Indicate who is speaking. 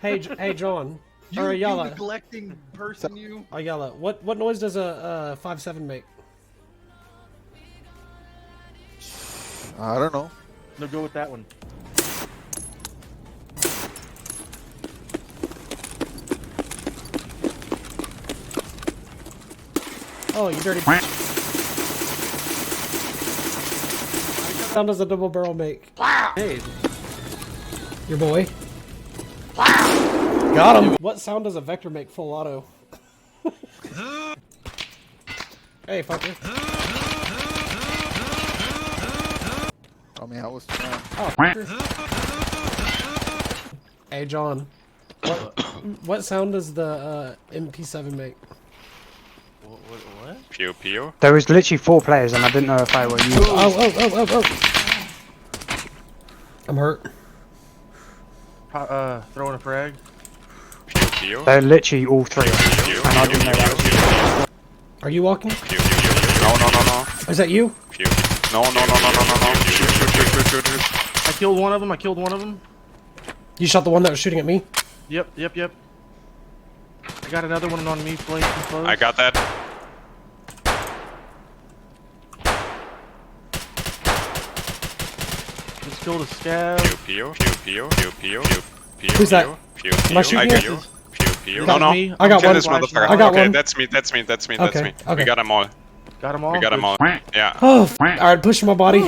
Speaker 1: Hey, John.
Speaker 2: You,
Speaker 1: Or
Speaker 2: you
Speaker 1: Ayala.
Speaker 2: the collecting person, you.
Speaker 1: Ayala, what noise does a 5.7 make?
Speaker 3: I don't know.
Speaker 4: No, go with that one.
Speaker 1: Oh, you dirty. Sound does a double barrel make? Hey, your boy. Got him. What sound does a vector make full auto? Hey, fucker.
Speaker 3: I mean, I was trying.
Speaker 1: Oh, fucker. Hey, John. What sound does the MP7 make?
Speaker 4: What?
Speaker 5: Pew pew.
Speaker 6: There was literally 4 players, and I didn't know if I were you.
Speaker 1: Oh. I'm hurt.
Speaker 4: Throwing a frag.
Speaker 5: Pew pew.
Speaker 6: They're literally all 3,
Speaker 5: Pew
Speaker 6: and I didn't know that was.
Speaker 1: Are you walking?
Speaker 5: Pew pew pew. No.
Speaker 1: Is that you?
Speaker 5: Pew. No. Shoot.
Speaker 4: I killed one of them.
Speaker 1: You shot the one that was shooting at me?
Speaker 4: Yep. I got another one on me, flanking close.
Speaker 5: I got that.
Speaker 4: Just killed a scab.
Speaker 5: Pew.
Speaker 1: Who's that?
Speaker 5: Pew.
Speaker 1: Am I shooting
Speaker 5: I got
Speaker 1: you?
Speaker 5: you. Pew.
Speaker 4: That
Speaker 5: No.
Speaker 4: was me.
Speaker 1: I got
Speaker 5: Kill
Speaker 1: one.
Speaker 5: this motherfucker.
Speaker 1: I got
Speaker 5: okay,
Speaker 1: one.
Speaker 5: that's me.
Speaker 1: Okay.
Speaker 5: We got them all.
Speaker 4: Got them all?
Speaker 5: We got them all. Yeah.
Speaker 1: Oh, alright, pushing my body.